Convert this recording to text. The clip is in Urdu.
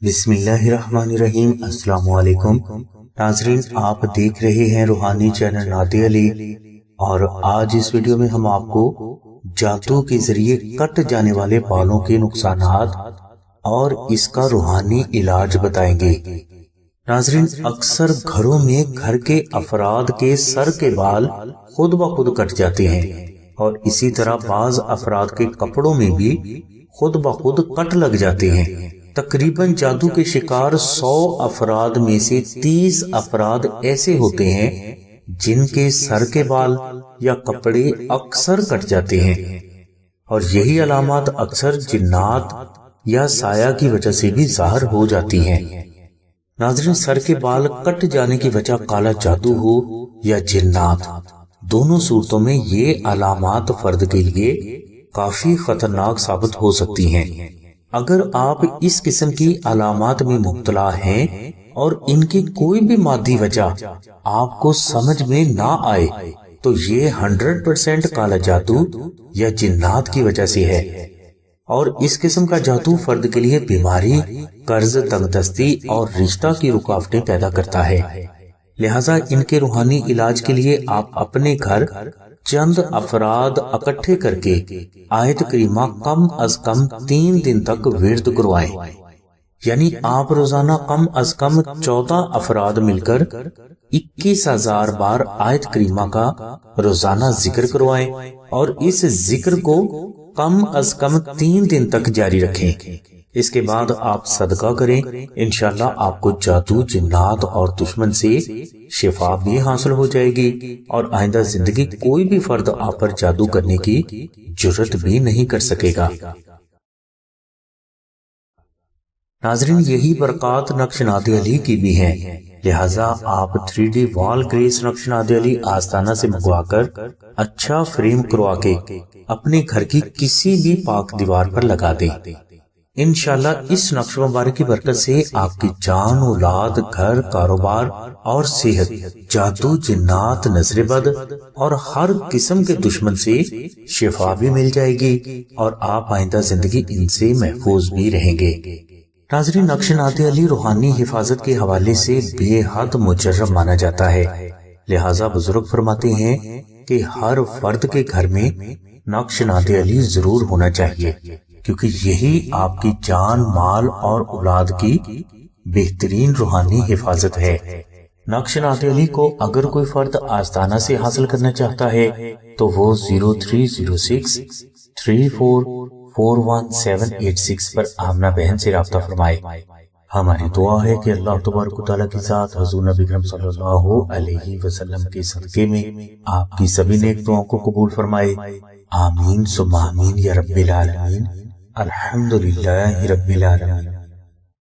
بسم اللہ الرحمن الرحیم۔ السلام علیکم ناظرین، آپ دیکھ رہے ہیں روحانی چینل نادی علی، اور آج اس ویڈیو میں ہم آپ کو جادو کے ذریعے کٹ جانے والے بالوں کے نقصانات اور اس کا روحانی علاج بتائیں گے۔ ناظرین، اکثر گھروں میں گھر کے افراد کے سر کے بال خود بخود کٹ جاتے ہیں، اور اسی طرح بعض افراد کے کپڑوں میں بھی خود بخود کٹ لگ جاتے ہیں۔ تقریباً جادو کے شکار 100 افراد میں سے 30 افراد ایسے ہوتے ہیں جن کے سر کے بال یا کپڑے اکثر کٹ جاتے ہیں، اور یہی علامات اکثر جنات یا سایہ کی وجہ سے بھی ظاہر ہو جاتی ہیں۔ ناظرین، سر کے بال کٹ جانے کی وجہ کالا جادو ہو یا جنات، دونوں صورتوں میں یہ علامات فرد کے لیے کافی خطرناک ثابت ہو سکتی ہیں۔ اگر آپ اس قسم کی علامات میں مبتلا ہیں اور ان کی کوئی بھی مادی وجہ آپ کو سمجھ میں نہ آئے تو یہ 100% کالا جادو یا جنات کی وجہ سے ہے، اور اس قسم کا جادو فرد کے لیے بیماری، قرض، تنگ دستی اور رشتہ کی رکاوٹیں پیدا کرتا ہے۔ لہٰذا ان کے روحانی علاج کے لیے آپ اپنے گھر چند افراد اکٹھے کر کے آیت کریمہ کم از کم 3 دن تک ورد کروائیں، یعنی آپ روزانہ کم از کم 14 افراد مل کر 21,000 بار آیت کریمہ کا روزانہ ذکر کروائیں، اور اس ذکر کو کم از کم 3 دن تک جاری رکھیں۔ اس کے بعد آپ صدقہ کریں، انشاءاللہ آپ کو جادو، جنات اور دشمن سے شفا بھی حاصل ہو جائے گی، اور آئندہ زندگی کوئی بھی فرد آپ پر جادو کرنے کی جرات بھی نہیں کر سکے گا۔ ناظرین، یہی برکات نقش نادی علی کی بھی ہیں، لہٰذا آپ 3D وال گریس نقش نادی علی آستانہ سے منگوا کر اچھا فریم کروا کے اپنے گھر کی کسی بھی پاک دیوار پر لگا دیں۔ انشاءاللہ اس نقش مبارک کی برکت سے آپ کی جان، اولاد، گھر، کاروبار اور صحت، جادو، جنات، نظر بد اور ہر قسم کے دشمن سے شفا بھی مل جائے گی، اور آپ آئندہ زندگی ان سے محفوظ بھی رہیں گے۔ ناظرین، نقش نادی علی روحانی حفاظت کے حوالے سے بے حد مجرب مانا جاتا ہے، لہٰذا بزرگ فرماتے ہیں کہ ہر فرد کے گھر میں نقش نادی علی ضرور ہونا چاہیے، کیونکہ یہی آپ کی جان، مال اور اولاد کی بہترین روحانی حفاظت ہے۔ نقش نادی علی کو اگر کوئی فرد آستانہ سے حاصل کرنا چاہتا ہے تو وہ 0306 3441 پر آمنہ بہن سے رابطہ فرمائے۔ ہماری دعا ہے کہ اللہ تبارک و تعالیٰ کی ذات حضور نبی اکرم صلی اللہ علیہ وسلم کے صدقے میں آپ کی سبھی نیک دعاؤں کو قبول فرمائے۔ آمین ثم آمین یا رب العالمین۔ الحمدللہ رب العالمین۔